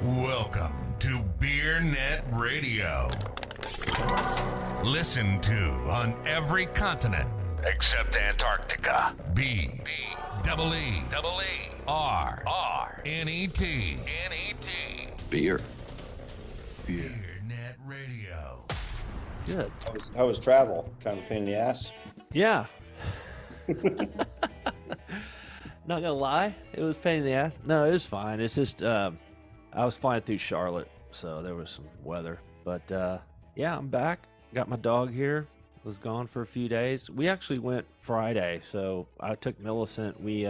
Welcome to BeerNet Radio. Listen to on every continent except Antarctica. B-E-E-R-R-N-E-T. Beer. BeerNet Radio. Good. How was travel? Kind of a pain in the ass? Yeah. Not gonna lie, it was a pain in the ass. No, it was fine. It's just I was flying through Charlotte, so there was some weather. But yeah, I'm back. Got my dog here. Was gone for a few days. We actually went Friday, so I took Millicent. We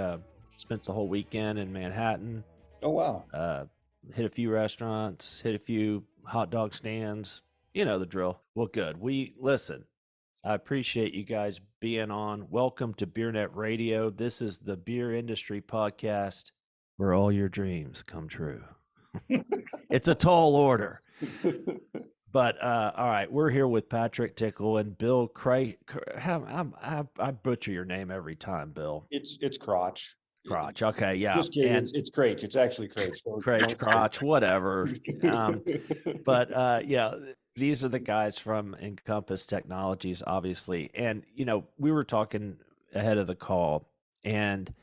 spent the whole weekend in Manhattan. Oh, wow. Hit a few restaurants, hit a few hot dog stands. You know the drill. Well, good. Listen. I appreciate you guys being on. Welcome to BeerNet Radio. This is the beer industry podcast where all your dreams come true. It's a tall order. But all right, we're here with Patrick Tickle and Bill Kraich. I butcher your name every time, Bill. It's Crotch. Crotch. Okay, yeah. Just kidding. And It's Kraich. It's actually Kraich. Kraich, Crotch, whatever. But yeah, these are the guys from Encompass Technologies, obviously. And, you know, we were talking ahead of the call, and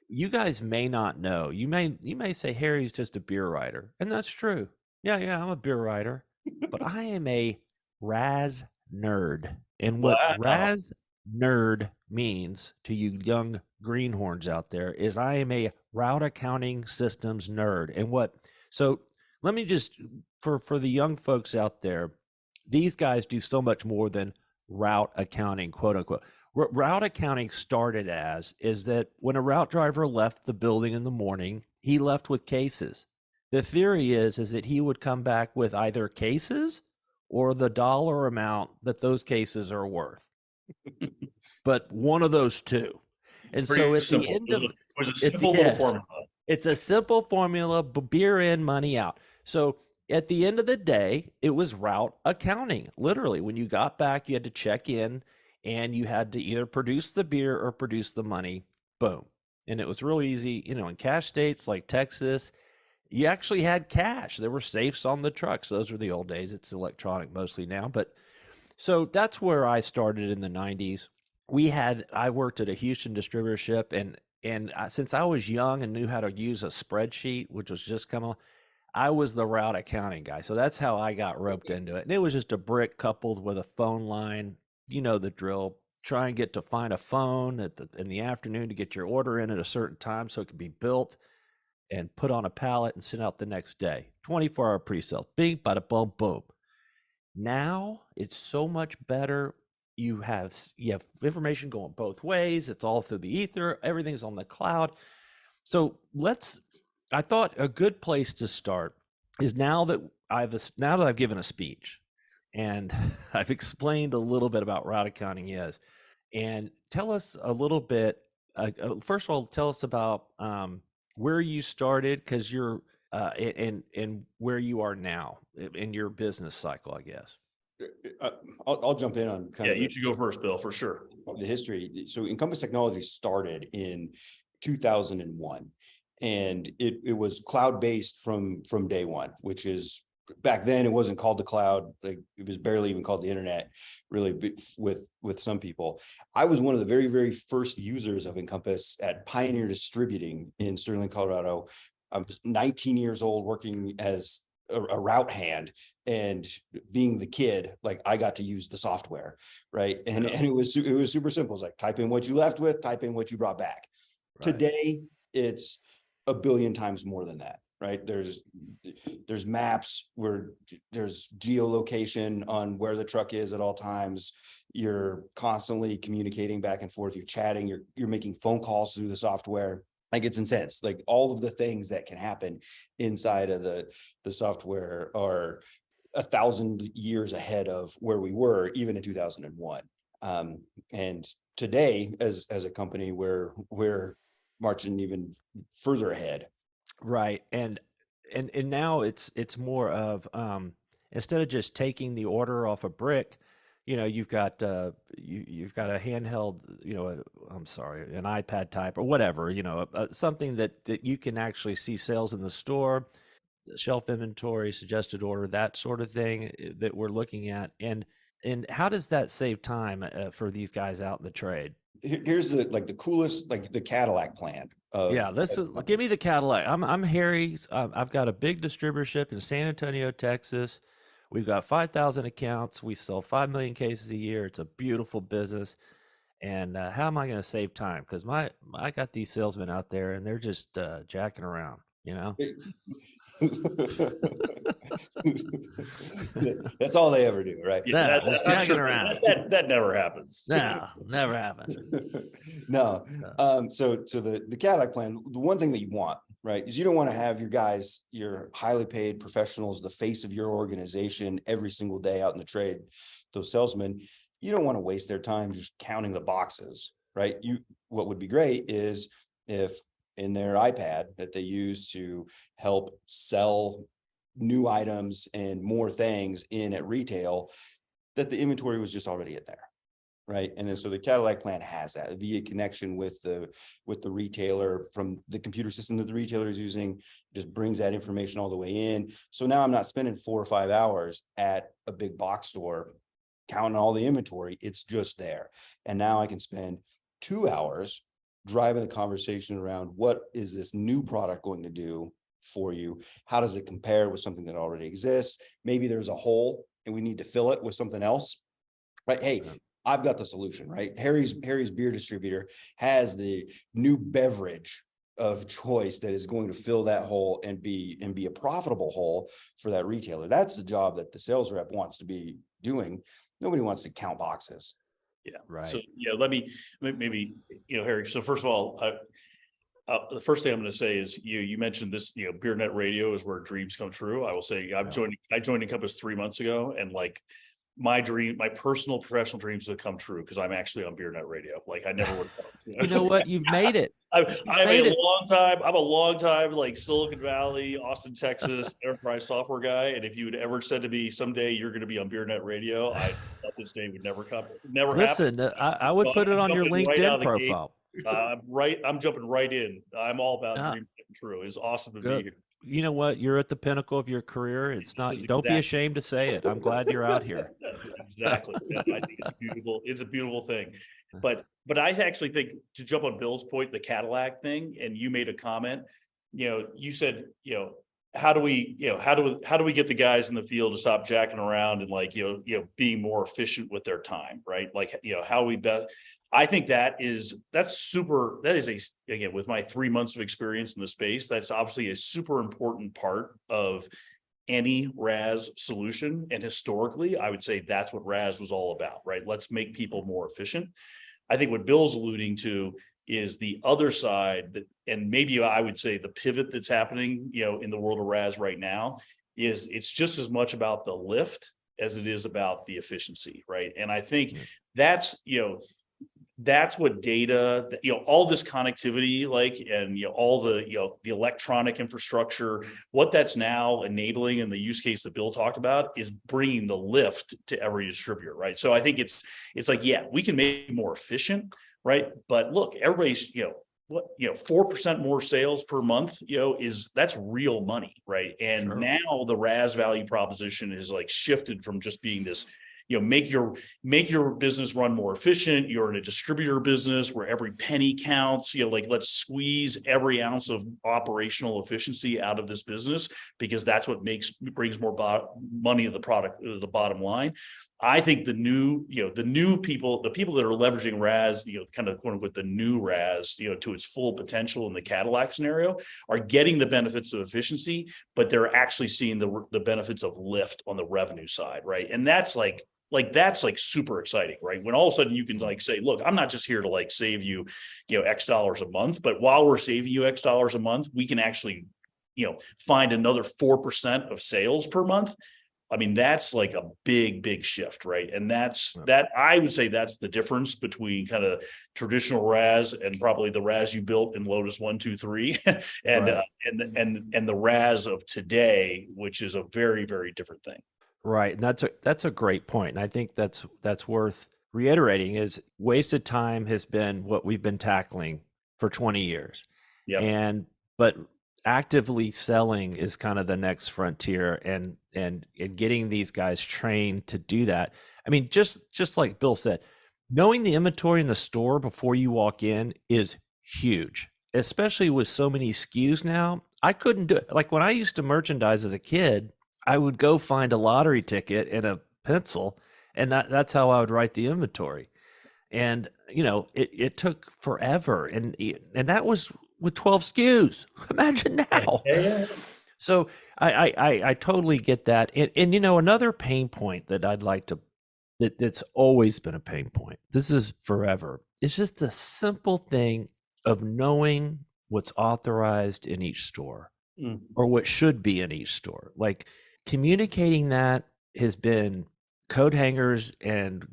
you guys may not know. You may say Harry's just a beer writer, and that's true. Yeah, I'm a beer writer, but I am a Raz nerd. And what Raz nerd means to you young greenhorns out there is I am a route accounting systems nerd. And so let me just, for the young folks out there, these guys do so much more than route accounting, quote unquote. What route accounting started as is that when a route driver left the building in the morning, he left with cases. The theory is that he would come back with either cases or the dollar amount that those cases are worth. But one of those two. And so at the end of it's a simple little formula. It's a simple formula, beer in, money out. So at the end of the day, it was route accounting. Literally, when you got back, you had to check in and you had to either produce the beer or produce the money. Boom. And it was real easy. You know, in cash states like Texas, you actually had cash. There were safes on the trucks. Those were the old days. It's electronic mostly now. But so that's where I started in the 90s. I worked at a Houston distributorship, and since I was young and knew how to use a spreadsheet, which was just coming on, I was the route accounting guy. So that's how I got roped into it. And it was just a brick coupled with a phone line. You know the drill. Try and get to find a phone in the afternoon to get your order in at a certain time so it could be built and put on a pallet and sent out the next day. 24-hour pre-sale. Bing, bada, boom, boom. Now it's so much better. You have information going both ways. It's all through the ether. Everything's on the cloud. So I thought a good place to start is now that I've given a speech and I've explained a little bit about route accounting is, and tell us a little bit. First of all, tell us about where you started, because you're and where you are now in your business cycle, I guess. I'll jump in on You should go first, Bill, for sure. the history. So Encompass Technologies started in 2001, and it was cloud-based from day one, which is, back then it wasn't called the cloud. Like, it was barely even called the internet, really, with some people. I was one of the very, very first users of Encompass at Pioneer Distributing in Sterling, Colorado. I was 19 years old, working as a route hand, and being the kid, like, I got to use the software, right? And it was super simple. It's like, type in what you left with, type in what you brought back. Right. Today, it's a billion times more than that, right? There's maps, where there's geolocation on where the truck is at all times. You're constantly communicating back and forth. You're chatting. You're making phone calls through the software. Like, it's intense. Like, all of the things that can happen inside of the software are 1,000 years ahead of where we were even in 2001. And today, as a company, we're marching even further ahead. Right. And now it's more of instead of just taking the order off a brick, you know, you've got you've got a handheld, you know, an iPad type or whatever, you know, something that you can actually see sales in the store. shelf inventory, suggested order, that sort of thing that we're looking at. And how does that save time for these guys out in the trade? Here's the coolest, like the Cadillac plan of. Yeah, give me the Cadillac. I'm Harry. I've got a big distributorship in San Antonio, Texas. We've got 5,000 accounts. We sell 5 million cases a year. It's a beautiful business. And how am I going to save time? Because I got these salesmen out there, and they're just jacking around. That's all they ever do, right? Yeah, just jacking around. That never happens. No, never happens. No. So the Cadillac plan, the one thing that you want, right, is you don't want to have your guys, your highly paid professionals, the face of your organization every single day out in the trade, those salesmen. You don't want to waste their time just counting the boxes, right? What would be great is if in their iPad that they use to help sell new items and more things in at retail, that the inventory was just already in there, right? And then so the Cadillac plan has that via connection with the retailer from the computer system that the retailer is using, just brings that information all the way in. So now I'm not spending 4 or 5 hours at a big box store counting all the inventory. It's just there. And now I can spend 2 hours driving the conversation around what is this new product going to do for you? How does it compare with something that already exists? Maybe there's a hole and we need to fill it with something else, right? Hey, I've got the solution, right? Harry's beer distributor has the new beverage of choice that is going to fill that hole and be a profitable hole for that retailer. That's the job that the sales rep wants to be doing. Nobody wants to count boxes. Yeah. Right. So, let me maybe, Harry. So first of all, the first thing I'm going to say is you mentioned this, BeerNet Radio is where dreams come true. I will say I joined Encompass 3 months ago, and like my personal professional dreams have come true because I'm actually on BeerNet Radio. Like I never would have You know what? You've made it. I'm a long time like Silicon Valley, Austin, Texas enterprise software guy. And if you had ever said to me someday you're going to be on BeerNet Radio, I thought this day would never come. Never Listen, I would put it on your LinkedIn profile. I'm jumping right in. I'm all about dreams getting true. It's awesome to be here. You know what? You're at the pinnacle of your career. It's not. Don't be ashamed to say it. I'm glad you're out here. Exactly. Yeah, I think it's beautiful. It's a beautiful thing. But I actually think, to jump on Bill's point, the Cadillac thing, and you made a comment. You said, how do we get the guys in the field to stop jacking around and being more efficient with their time, right? How we best. I think that's again, with my 3 months of experience in the space, that's obviously a super important part of any RAS solution. And historically, I would say that's what RAS was all about, right? Let's make people more efficient. I think what Bill's alluding to is the other side that, and maybe I would say the pivot that's happening, in the world of RAS right now is it's just as much about the lift as it is about the efficiency, right? And I think that's what data, all this connectivity, and all the electronic infrastructure, what that's now enabling in the use case that Bill talked about is bringing the lift to every distributor, right? So I think it's like, yeah, we can make it more efficient, right? But look, everybody's, 4% more sales per month, that's real money, right? And now the RAS value proposition is shifted from just being this, make your business run more efficient. You're in a distributor business where every penny counts. Let's squeeze every ounce of operational efficiency out of this business because that's what brings more money to the product, the bottom line. I think the new people, the people that are leveraging RAS, kind of quote unquote the new RAS, to its full potential in the Cadillac scenario, are getting the benefits of efficiency, but they're actually seeing the benefits of lift on the revenue side, right? And that's that's super exciting, right? When all of a sudden you can say, look, I'm not just here to save you, X dollars a month, but while we're saving you X dollars a month, we can actually, find another 4% of sales per month. I mean, that's a big shift, right? And I would say that's the difference between kind of traditional RAS and probably the RAS you built in Lotus 1, 2, 3 and the RAS of today, which is a very, very different thing. Right. And that's a great point. And I think that's worth reiterating is wasted time has been what we've been tackling for 20 years. Yeah. But actively selling is kind of the next frontier, and getting these guys trained to do that. I mean, just like Bill said, knowing the inventory in the store before you walk in is huge, especially with so many SKUs now. I couldn't do it. Like when I used to merchandise as a kid, I would go find a lottery ticket and a pencil, and that's how I would write the inventory. And it took forever, and that was with 12 SKUs. Imagine now. Yeah. So I totally get that. And another pain point that I'd like to that's always been a pain point. This is forever. It's just the simple thing of knowing what's authorized in each store or what should be in each store. Like communicating that has been coat hangers and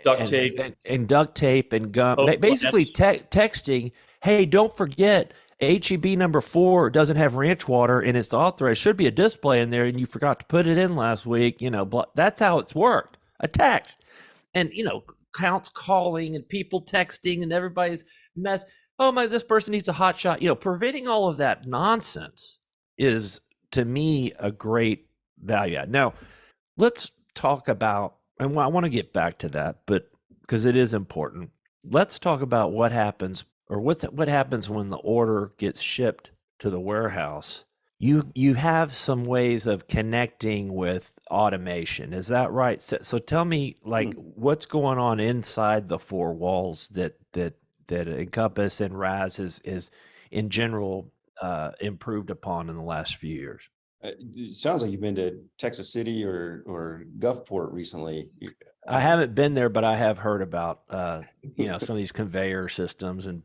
Duct tape and duct tape and gum. Oh, Basically texting, hey, don't forget HEB number 4 doesn't have ranch water and it's authorized. Should be a display in there and you forgot to put it in last week. That's how it's worked. A text. And counts calling and people texting and everybody's mess. Oh my, this person needs a hot shot. Preventing all of that nonsense is, to me, a great value add. Now, let's talk about, and I want to get back to that, but because it is important, let's talk about what happens, or what happens when the order gets shipped to the warehouse. You have some ways of connecting with automation. Is that right? So tell me, what's going on inside the four walls that Encompass and RAS is in general improved upon in the last few years? It sounds like you've been to Texas City or Gulfport recently. I haven't been there, but I have heard about some of these conveyor systems and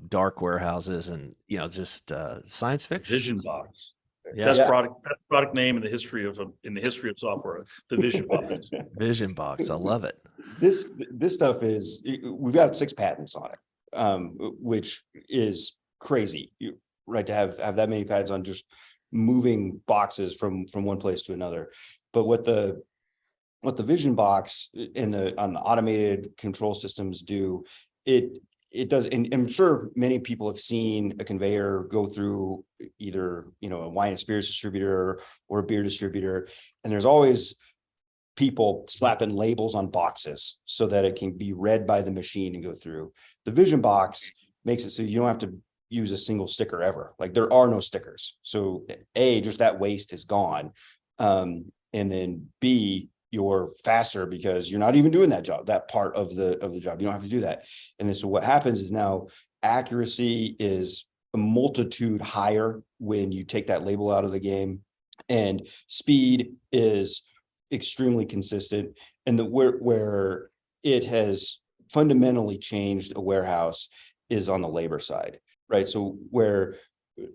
dark warehouses and just science fiction. Vision Box. Yeah. Best product name in the history of software. The Vision Box. Vision Box. I love it. This stuff is, we've got 6 patents on it, which is crazy, right? To have that many patents on just moving boxes from one place to another. But what the Vision Box on the automated control systems do, it does, and I'm sure many people have seen a conveyor go through either a wine and spirits distributor or a beer distributor, and there's always people slapping labels on boxes so that it can be read by the machine and go through. The Vision Box makes it so you don't have to use a single sticker ever. Like there are no stickers. So A, just that waste is gone. And then B, you're faster because you're not even doing that job, that part of the job. You don't have to do that. And then so what happens is now accuracy is a multitude higher when you take that label out of the game, and speed is extremely consistent. And where it has fundamentally changed a warehouse is on the labor side, right? So where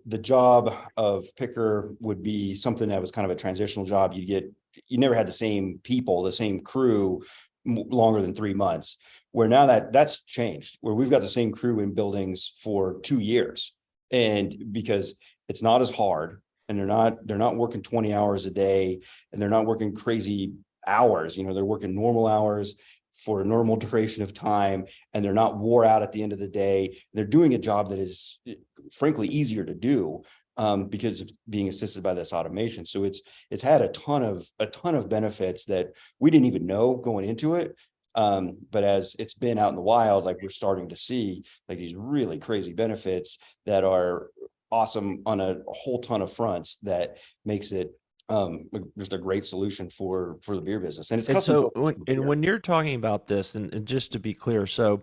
the job of picker would be something that was kind of a transitional job, you never had the same people, the same crew longer than 3 months, where now that's changed, where we've got the same crew in buildings for 2 years. And because it's not as hard, and they're not working 20 hours a day, and they're not working crazy hours, they're working normal hours for a normal duration of time, and they're not wore out at the end of the day. They're doing a job that is frankly easier to do because it's being assisted by this automation. So it's had a ton of benefits that we didn't even know going into it. But as it's been out in the wild, like we're starting to see like these really crazy benefits that are awesome on a whole ton of fronts that makes it just a great solution for the beer business. And it's custom. So when you're talking about this, and just to be clear, so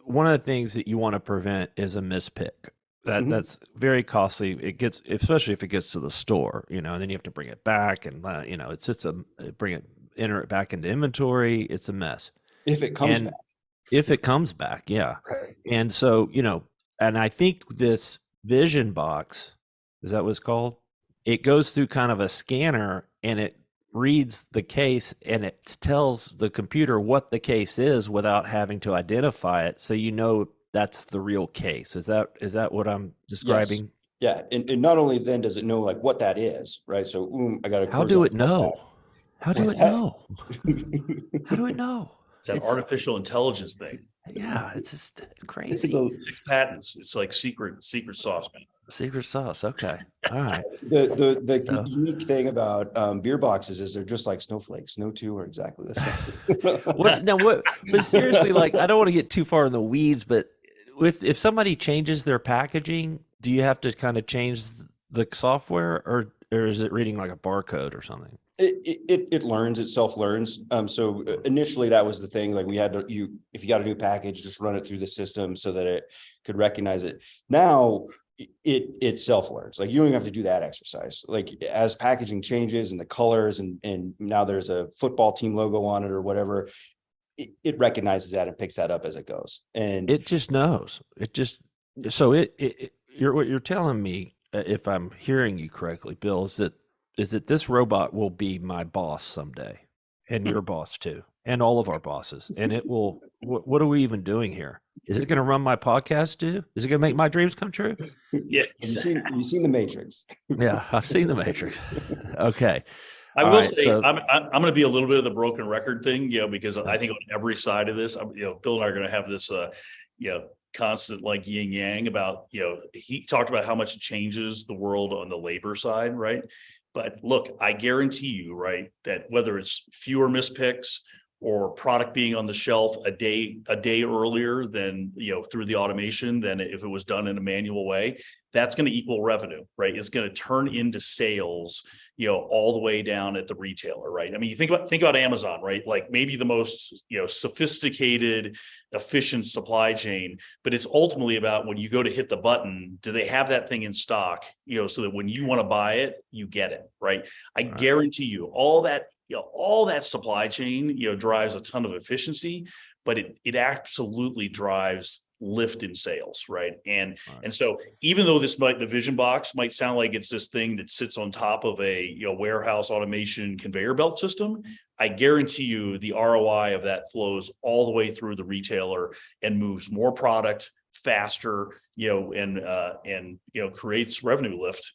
one of the things that you want to prevent is a mispick. That's very costly. It gets, especially if it gets to the store, and then you have to bring it back, and it's just enter it back into inventory. It's a mess. If it comes back. If it comes back, yeah. Right. And so and I think this Vision Box, is that what it's called? It goes through kind of a scanner and it reads the case and it tells the computer what the case is without having to identify it. So that's the real case. Is that what I'm describing? Yes. Yeah. And not only then does it know like what that is, right? So I got to. How do it know? How do it know? How do it know? It's that artificial intelligence thing. Yeah, it's just crazy. So 6 patents. It's like secret sauce, man. Secret sauce. Okay. All right. the So, unique thing about beer boxes is they're just like snowflakes. No two are exactly the same. but seriously, like, I don't want to get too far in the weeds, but if somebody changes their packaging, do you have to kind of change the software, or is it reading like a barcode or something? It learns, it self-learns. So initially that was the thing, like we had to, if you got a new package, just run it through the system so that it could recognize it. Now it self-learns, like you don't even have to do that exercise. Like as packaging changes and the colors and now there's a football team logo on it or whatever, it recognizes that and picks that up as it goes. And It just knows. So what you're telling me, if I'm hearing you correctly, Bill, is that this robot will be my boss someday, and your boss too, and all of our bosses. And it will. What are we even doing here? Is it going to run my podcast too? Is it going to make my dreams come true? Yeah. you've seen the Matrix. Yeah, I've seen the Matrix. Okay. I All will right, say, so- I'm going to be a little bit of the broken record thing, because I think on every side of this, Bill and I are going to have this, constant like yin yang about, he talked about how much it changes the world on the labor side, right? But look, I guarantee you, right, that whether it's fewer mispicks or product being on the shelf a day earlier than, through the automation than if it was done in a manual way, that's going to equal revenue, right? It's going to turn into sales, all the way down at the retailer, right? I mean, you think about Amazon, right? Like maybe the most, sophisticated, efficient supply chain, but it's ultimately about when you go to hit the button, do they have that thing in stock, so that when you want to buy it, you get it, right? I guarantee you all that supply chain, drives a ton of efficiency, but it absolutely drives lift in sales, right? And so even though the vision box might sound like it's this thing that sits on top of a warehouse automation conveyor belt system, I guarantee you the ROI of that flows all the way through the retailer and moves more product faster, and creates revenue lift,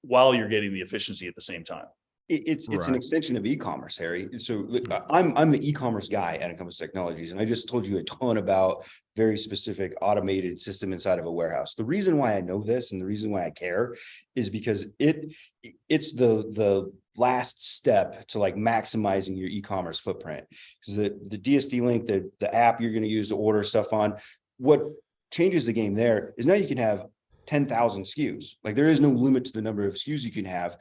while you're getting the efficiency at the same time. It's an Right. extension of e-commerce, Harry. So look, I'm the e-commerce guy at Encompass Technologies, and I just told you a ton about very specific automated system inside of a warehouse. The reason why I know this and the reason why I care is because it's the last step to like maximizing your e-commerce footprint. Because the DSD link, the app you're going to use to order stuff on, what changes the game there is now you can have 10,000 SKUs. Like there is no limit to the number of SKUs you can have.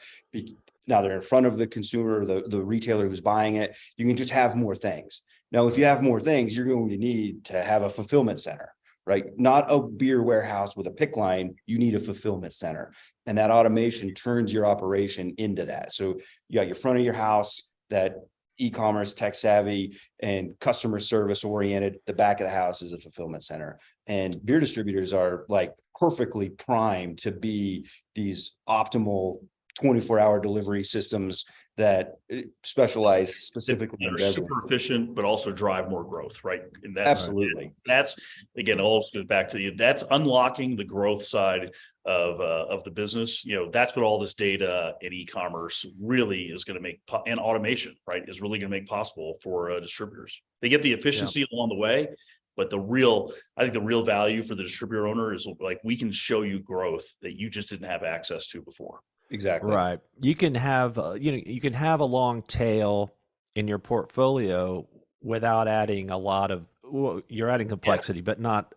Now they're in front of the consumer, the retailer who's buying it. You can just have more things. Now, if you have more things, you're going to need to have a fulfillment center, right? Not a beer warehouse with a pick line. You need a fulfillment center. And that automation turns your operation into that. So you got your front of your house, that e-commerce, tech savvy, and customer service oriented. The back of the house is a fulfillment center. And beer distributors are like perfectly primed to be these optimal 24-hour delivery systems that specialize specifically That in are beverage. super efficient, but also drive more growth, right? And Absolutely. That's again, it all goes back to that's unlocking the growth side of the business. That's what all this data and e-commerce really is going to make, and automation, right, is really going to make possible for distributors. They get the efficiency along the way, but I think the real value for the distributor owner is like, we can show you growth that you just didn't have access to before. Exactly. Right. You can have, you can have a long tail in your portfolio without adding a lot of, well, you're adding complexity, but not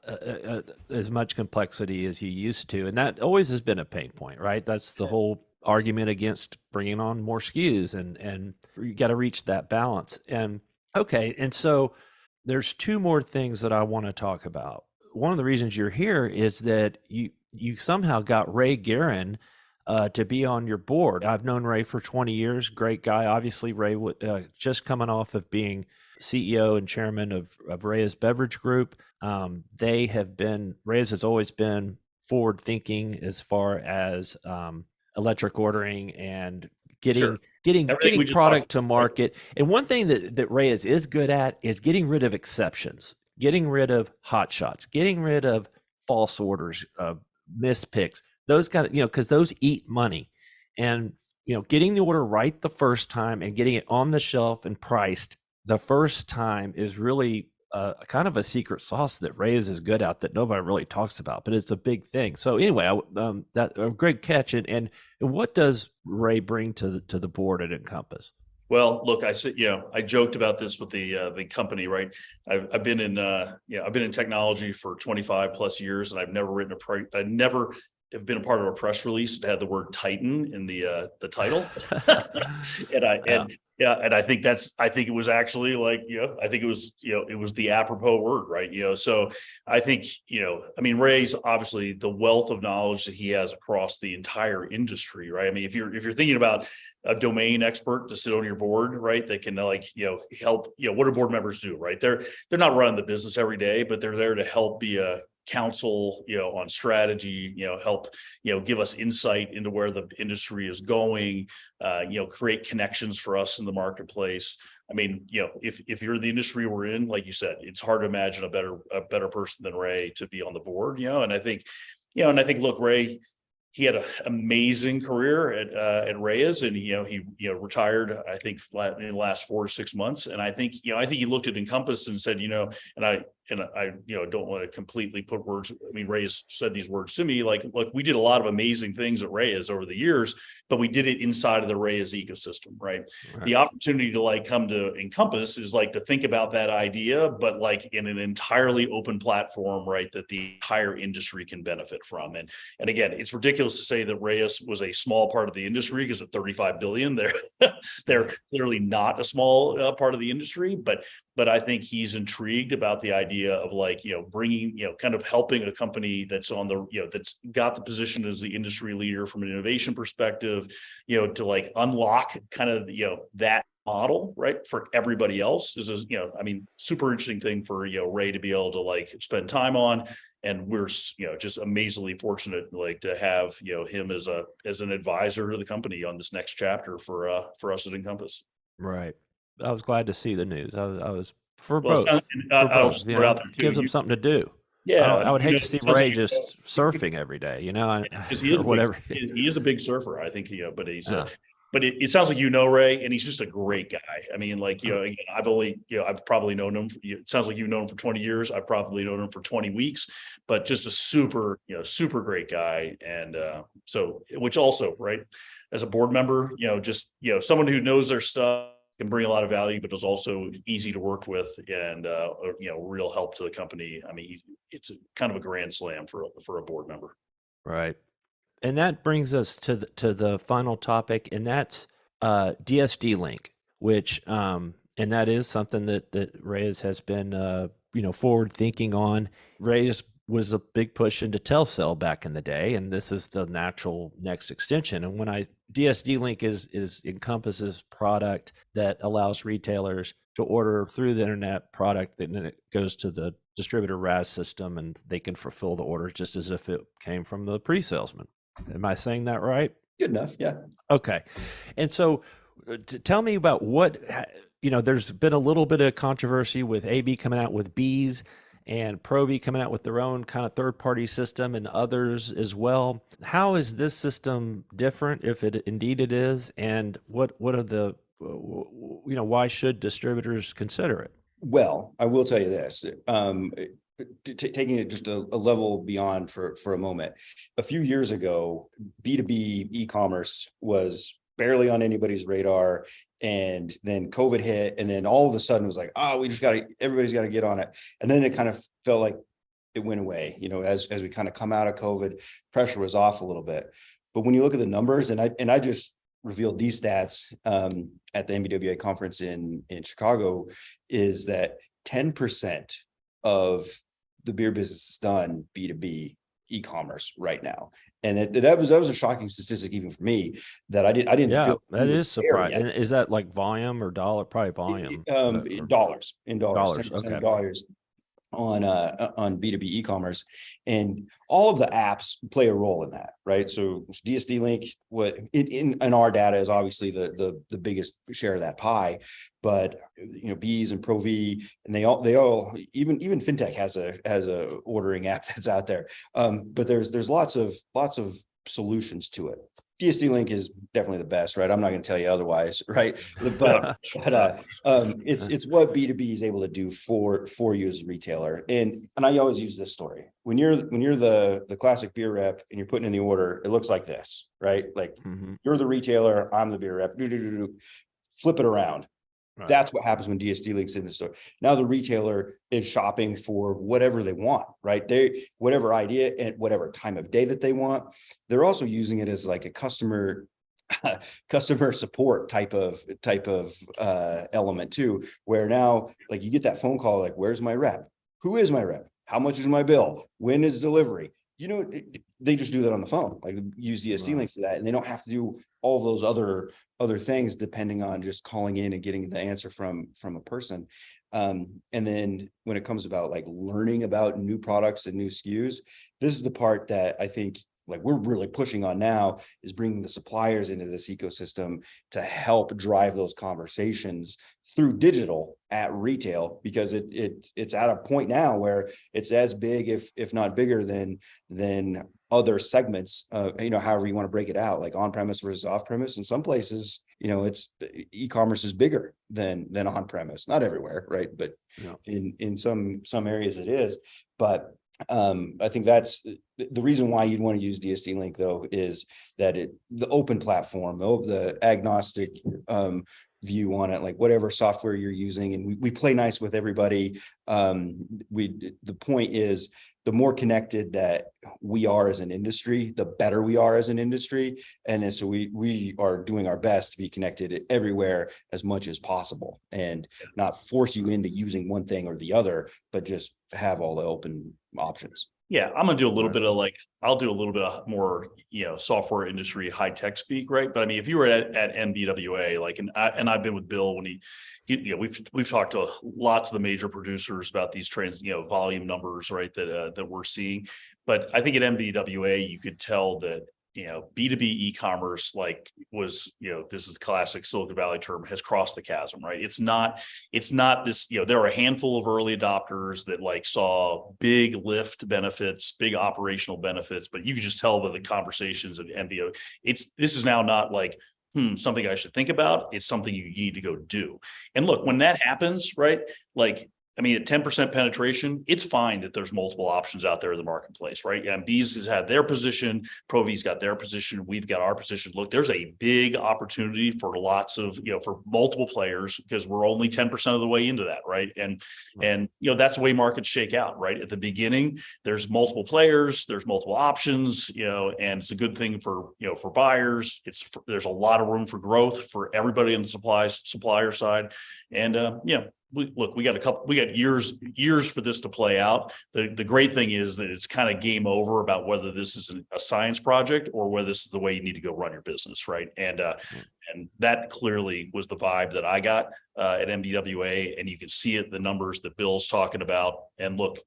as much complexity as you used to. And that always has been a pain point, right? That's the whole argument against bringing on more SKUs, and you got to reach that balance. And okay. And so there's two more things that I want to talk about. One of the reasons you're here is that you somehow got Ray Guerin to be on your board. I've known Ray for 20 years. Great guy. Obviously, Ray just coming off of being CEO and chairman of Reyes Beverage Group. Reyes has always been forward thinking as far as electric ordering and getting product to market. And one thing that Reyes is good at is getting rid of exceptions, getting rid of hot shots, getting rid of false orders, missed picks. Those because those eat money, and getting the order right the first time and getting it on the shelf and priced the first time is really kind of a secret sauce that Reyes is good at that nobody really talks about, but it's a big thing. So anyway, that a great catch. And what does Ray bring to the board at Encompass? Well, look, I said, I joked about this with the company, right? I've been in technology for 25 plus years, and I've never written I never have been a part of a press release that had the word Titan in the title. And I think it was actually like, I think it was, it was the apropos word, right? So I think, Ray's obviously the wealth of knowledge that he has across the entire industry, right? I mean, if you're thinking about a domain expert to sit on your board, right, that can help, what do board members do, right? They're not running the business every day, but they're there to help be a counsel, on strategy, help, give us insight into where the industry is going, create connections for us in the marketplace. I mean, if you're the industry we're in, like you said, it's hard to imagine a better person than Ray to be on the board, and I think, look, Ray, he had an amazing career at Reyes, and he retired, I think, in the last 4 to 6 months. And I think he looked at Encompass and said, and I don't want to completely put words. I mean, Reyes said these words to me, like, look, we did a lot of amazing things at Reyes over the years, but we did it inside of the Reyes ecosystem, right? The opportunity to come to Encompass is to think about that idea, but in an entirely open platform, right, that the entire industry can benefit from. And again, it's ridiculous to say that Reyes was a small part of the industry, because at 35 billion, they're clearly not a small part of the industry, but I think he's intrigued about the idea of bringing, kind of helping a company that's on the, that's got the position as the industry leader from an innovation perspective, to unlock kind of, that model, right, for everybody else is, super interesting thing for, Ray to be able to spend time on. And we're, just amazingly fortunate, to have, him as an advisor to the company on this next chapter for us at Encompass. Right. I was glad to see the news. I was for Well, both. I'll just throw it out there too. Gives them something to do. Yeah, I would hate to see Ray just surfing every day, because he is or whatever. He is a big surfer, I think. But he's. But it sounds like Ray, and he's just a great guy. I mean, again, I've probably known him. It sounds like you've known him for 20 years. I've probably known him for 20 weeks, but just a super great guy. And so, which also, right, as a board member, just someone who knows their stuff can bring a lot of value, but is also easy to work with, and real help to the company. I mean, it's kind of a grand slam for a board member. Right. And that brings us to the final topic, and that's DSD Link, which and that is something that Reyes has been forward thinking on. Reyes was a big push into Telcel back in the day, and this is the natural next extension. And when DSD Link is Encompass's product that allows retailers to order through the internet product, and then it goes to the distributor RAS system, and they can fulfill the order just as if it came from the pre-salesman. Am I saying that right? Good enough. Yeah. Okay. And so tell me about what, there's been a little bit of controversy with AB coming out with Bs and Provi coming out with their own kind of third-party system, and others as well. How is this system different, if it indeed it is? And what are the, why should distributors consider it? Well, I will tell you this. Taking it just a level beyond for a moment, a few years ago, B2B e-commerce was barely on anybody's radar. And then COVID hit, and then all of a sudden it was like, everybody's got to get on it. And then it kind of felt like it went away, as we kind of come out of COVID, pressure was off a little bit. But when you look at the numbers, and I just revealed these stats at the MBWA conference in Chicago, is that 10% of the beer business is done B2B e-commerce right now. And that was a shocking statistic even for me, that I didn't feel that is surprising. And is that like volume or dollar? Probably volume. Dollars. Okay. Dollars on B2B e-commerce, and all of the apps play a role in that, right? So DSD Link, what in our data is obviously the biggest share of that pie, but Bees and Provi, and they all even FinTech has a ordering app that's out there, but there's lots of solutions to it. DSD Link is definitely the best, right? I'm not going to tell you otherwise, right? It's what B2B is able to do for you as a retailer. And I always use this story. When you're the classic beer rep and you're putting in the order, it looks like this, right? Like you're the retailer, I'm the beer rep. Flip it around. Right. That's what happens when DSD Link's in the store. Now the retailer is shopping for whatever they want, right? Whatever idea and whatever time of day that they want. They're also using it as like a customer support type of element too, where now like you get that phone call, like, where's my rep? Who is my rep? How much is my bill? When is delivery? They just do that on the phone, like use DSD Link for that. And they don't have to do all those other things depending on just calling in and getting the answer from a person. And then when it comes about like learning about new products and new SKUs, this is the part that I think like we're really pushing on now, is bringing the suppliers into this ecosystem to help drive those conversations through digital at retail, because it's at a point now where it's as big, if not bigger than other segments, however you want to break it out, like on-premise versus off-premise. In some places, it's e-commerce is bigger than on-premise, not everywhere, right? But in some areas it is. But I think that's the reason why you'd want to use DSD Link, though, is that the open platform, the agnostic view on it, like whatever software you're using, and we play nice with everybody. The point is, the more connected that we are as an industry, the better we are as an industry. And then so we are doing our best to be connected everywhere as much as possible, and not force you into using one thing or the other, but just have all the open options. Yeah, I'm gonna do a little bit of I'll do a little bit of more, software industry high tech speak, right? But I mean, if you were at MBWA, and I've been with Bill when we've talked to lots of the major producers about these volume numbers, right? That we're seeing, but I think at MBWA you could tell that B2B e-commerce was, this is the classic Silicon Valley term, has crossed the chasm, right? It's not this, there are a handful of early adopters that saw big lift benefits, big operational benefits, but you can just tell by the conversations of MBO, this is now not something I should think about. It's something you need to go do. And look, when that happens, right? At 10% penetration, it's fine that there's multiple options out there in the marketplace, right? And Bees has had their position, ProV's got their position, we've got our position. Look, there's a big opportunity for lots of, for multiple players, because we're only 10% of the way into that, right? And that's the way markets shake out, right? At the beginning, there's multiple players, there's multiple options, and it's a good thing for buyers. There's a lot of room for growth for everybody on the supplier side, and we got years for this to play out. The great thing is that it's kind of game over about whether this is a science project or whether this is the way you need to go run your business, right? And that clearly was the vibe that I got at MBWA, and you can see it, the numbers that Bill's talking about. And look,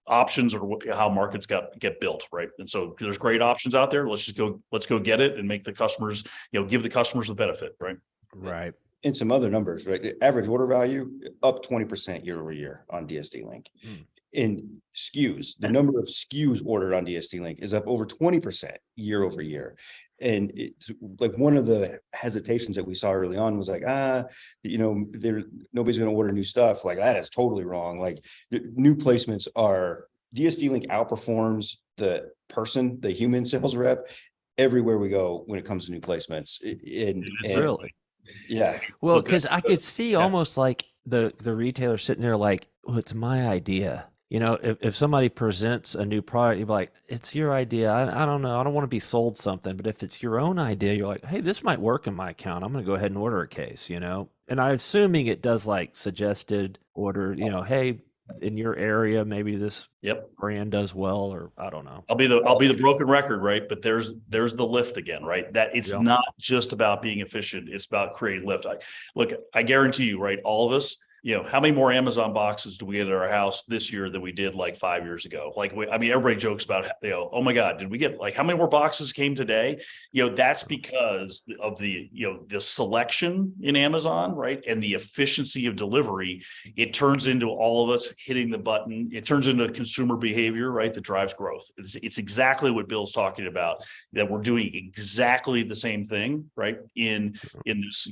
options are how markets get built, right? And so there's great options out there. Let's go get it and make the customers, give the customers the benefit, right? Right. And some other numbers, right? The average order value up 20% year over year on DSD Link. In SKUs, the number of SKUs ordered on DSD Link is up over 20% year over year. And it's one of the hesitations that we saw early on was nobody's going to order new stuff. That is totally wrong. New placements DSD Link outperforms the human sales rep everywhere we go when it comes to new placements. Really? Yeah. Well, because I could see almost like the retailer sitting there well, it's my idea. If somebody presents a new product, you'd be like, it's your idea. I don't know. I don't want to be sold something. But if it's your own idea, you're like, hey, this might work in my account. I'm going to go ahead and order a case, And I'm assuming it does suggested order, hey, in your area, maybe this brand does well, or I don't know. I'll be the broken record, right? But there's the lift again, right? That it's not just about being efficient. It's about creating lift. I guarantee you, right? All of us, how many more Amazon boxes do we get at our house this year than we did like 5 years ago? Like, everybody jokes about, oh my God, did we get like, how many more boxes came today? That's because of the selection in Amazon, right? And the efficiency of delivery. It turns into all of us hitting the button. It turns into consumer behavior, right? That drives growth. It's exactly what Bill's talking about, that we're doing exactly the same thing, right? In this,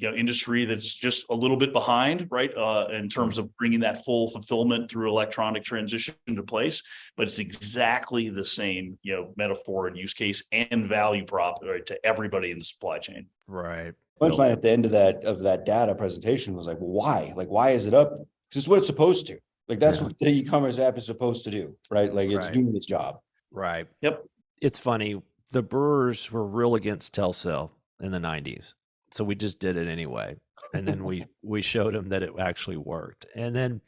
industry that's just a little bit behind, right? In terms of bringing that full fulfillment through electronic transition into place, but it's exactly the same, metaphor and use case and value prop, right, to everybody in the supply chain. Right. Punchline at the end of that data presentation was like, well, why? Like, why is it up? Because it's what it's supposed to. Like, that's what the e-commerce app is supposed to do, right? Like, it's doing its job. Right. Yep. It's funny. The brewers were real against Telcel in the 90s. So we just did it anyway. And then we showed them that it actually worked. And then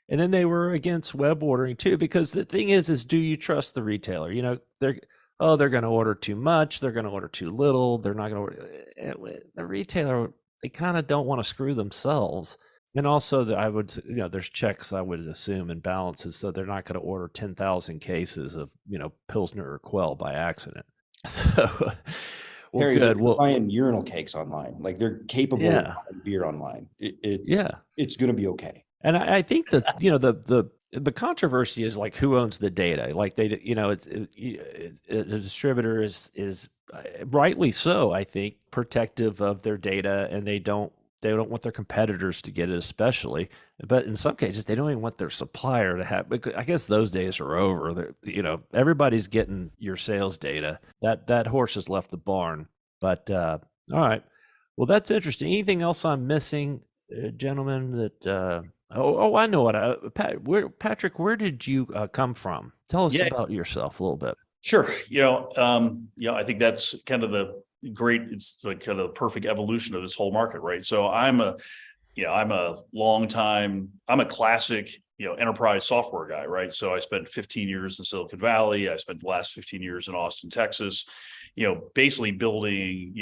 they were against web ordering too, because the thing is do you trust the retailer? They're going to order too much. They're going to order too little. They're not going to order. The retailer, they kind of don't want to screw themselves. And also that I would, there's checks I would assume and balances. So they're not going to order 10,000 cases of, Pilsner or Quell by accident. So, well, Harry, good. They're buying urinal cakes online. Like, they're capable of buying beer online. It's going to be okay. And I think that, the controversy is like, who owns the data? Like a distributor is rightly so, I think, protective of their data, and they don't want their competitors to get it, especially. But in some cases, they don't even want their supplier to have. I guess those days are over. Everybody's getting your sales data. That horse has left the barn. But all right, well, that's interesting. Anything else I'm missing, gentlemen? That I know what. Patrick, where did you come from? Tell us about yourself a little bit. Sure. I think that's kind of it's like kind of the perfect evolution of this whole market, right? So I'm a classic, enterprise software guy, right? So I spent 15 years in Silicon Valley. I spent the last 15 years in Austin, Texas, basically building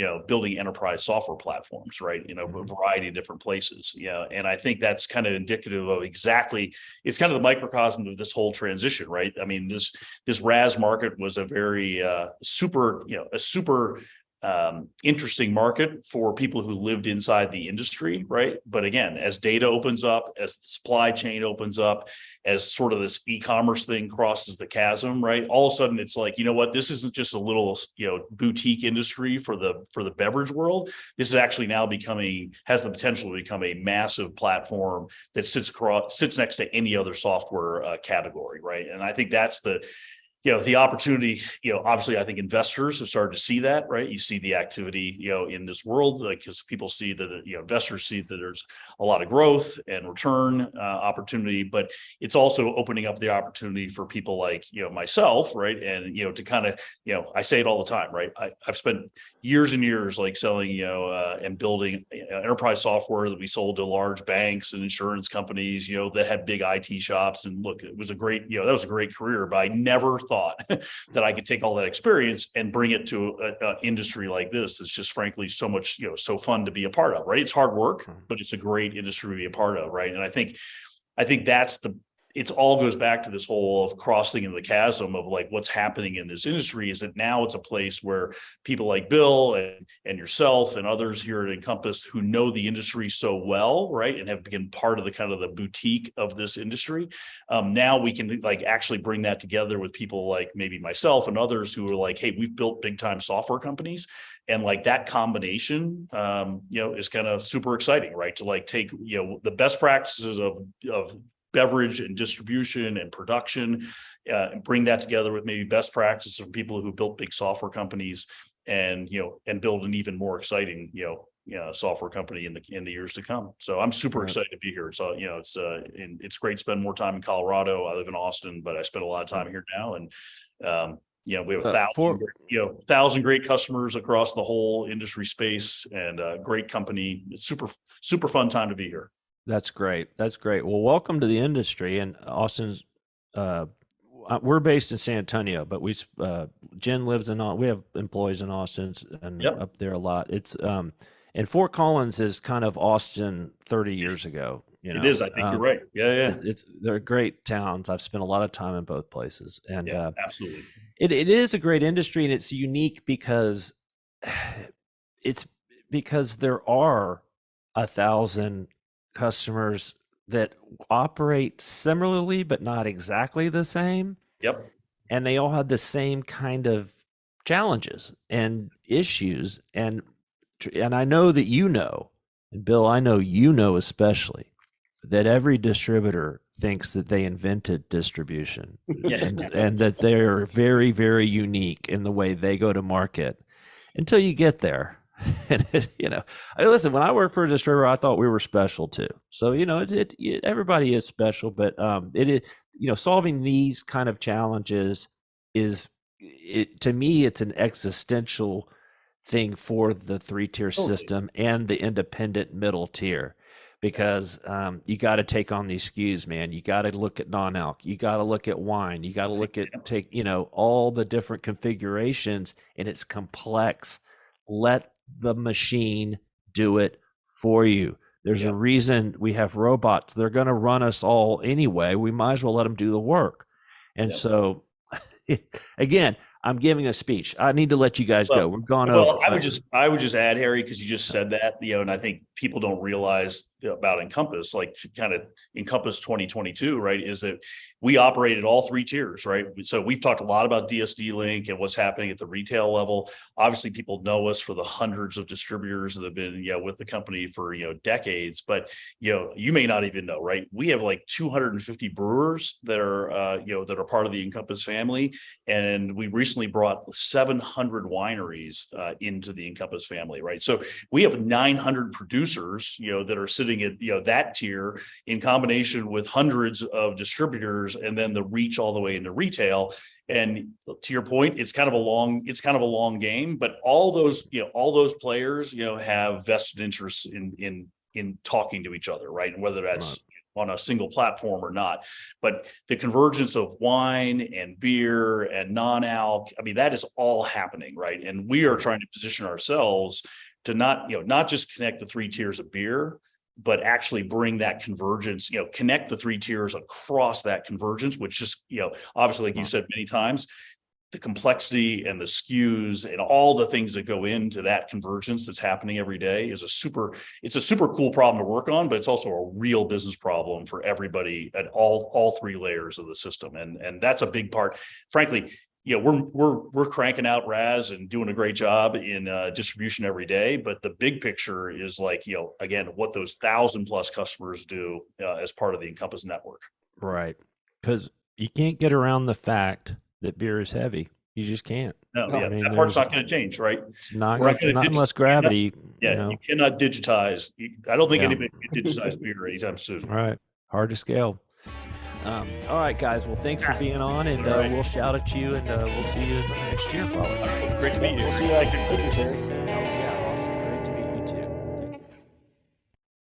enterprise software platforms, right? A variety of different places. And I think that's kind of indicative of it's kind of the microcosm of this whole transition, right? I mean, this RaaS market was a very super interesting market for people who lived inside the industry, right? But again, as data opens up, as the supply chain opens up, as sort of this e-commerce thing crosses the chasm, right? All of a sudden, it's like, this isn't just a little, boutique industry for the beverage world. This is actually now has the potential to become a massive platform that sits next to any other software category, right? And I think that's the opportunity, obviously, I think investors have started to see that, right? You see the activity, in this world, like, because people see that, investors see that there's a lot of growth and return opportunity, but it's also opening up the opportunity for people like, myself, right? And, to kind of, I say it all the time, right? I've spent years and years like selling, and building enterprise software that we sold to large banks and insurance companies, that had big IT shops. And look, it was a great, that was a great career, but I never thought that I could take all that experience and bring it to an industry like this. That's just frankly so much, so fun to be a part of, right? It's hard work, but it's a great industry to be a part of, right? And I think it all goes back to this whole of crossing into the chasm of like what's happening in this industry is that now it's a place where people like Bill and yourself and others here at Encompass who know the industry so well, right, and have been part of the kind of the boutique of this industry. Now we can like actually bring that together with people like maybe myself and others who are like, hey, we've built big time software companies, and like that combination, is kind of super exciting, right? To like take the best practices of beverage and distribution and production, and bring that together with maybe best practices of people who built big software companies, and build an even more exciting software company in the years to come. So I'm super excited to be here. So it's great to spend more time in Colorado. I live in Austin, but I spend a lot of time here now, and we have 1,000 great customers across the whole industry space, and a great company. It's super fun time to be here. That's great. Well, welcome to the industry. And Austin's, we're based in San Antonio, but Jen lives we have employees in Austin and up there a lot. And Fort Collins is kind of Austin 30 years ago. It is. I think you're right. Yeah. They're great towns. I've spent a lot of time in both places, and Absolutely. it is a great industry, and it's unique because there are 1,000 customers that operate similarly, but not exactly the same. Yep. And they all have the same kind of challenges and issues. And I know that and Bill, I know especially, that every distributor thinks that they invented distribution and that they're very, very unique in the way they go to market until you get there. And listen, when I worked for a distributor, I thought we were special too. So, everybody is special, but it is, solving these kind of challenges to me, it's an existential thing for the 3-tier system and the independent middle tier, because you got to take on these SKUs, man. You got to look at non-alc, you got to look at wine, you got to look at all the different configurations, and it's complex. Let the machine do it for you. There's a reason we have robots. They're going to run us all anyway. We might as well let them do the work. And so, again, I'm giving a speech. I need to let you guys go. We're gone over. I would just add, Harry, because you just said that, and I think people don't realize about Encompass, like to kind of Encompass 2022, right, is that we operated all 3 tiers, right? So we've talked a lot about DSD Link and what's happening at the retail level. Obviously, people know us for the hundreds of distributors that have been, with the company for, decades, but, you may not even know, right? We have like 250 brewers that are, that are part of the Encompass family. And we recently brought 700 wineries into the Encompass family, right? So we have 900 producers, that are sitting at, that tier in combination with hundreds of distributors, and then the reach all the way into retail. And to your point, it's kind of a long game, but all those players, have vested interests in talking to each other, right? And whether that's on a single platform or not, but the convergence of wine and beer and non-alc, I mean, that is all happening, right? And we are trying to position ourselves to not just connect the 3 tiers of beer, but actually bring that convergence, connect the 3 tiers across that convergence, which just, obviously, like you said many times, the complexity and the SKUs and all the things that go into that convergence that's happening every day is it's a super cool problem to work on, but it's also a real business problem for everybody at all 3 layers of the system. And that's a big part. Frankly, we're cranking out RAS and doing a great job in distribution every day, but the big picture is like, again, what those 1,000+ customers do as part of the Encompass network. Right. Because you can't get around the fact that beer is heavy. You just can't. No, that part's not going to change, right? It's not unless gravity. You cannot digitize. I don't think anybody can digitize beer anytime soon. Right. Hard to scale. All right, guys. Well, thanks for being on, and we'll shout at you, and we'll see you next year, probably. Great to meet you. We'll see you.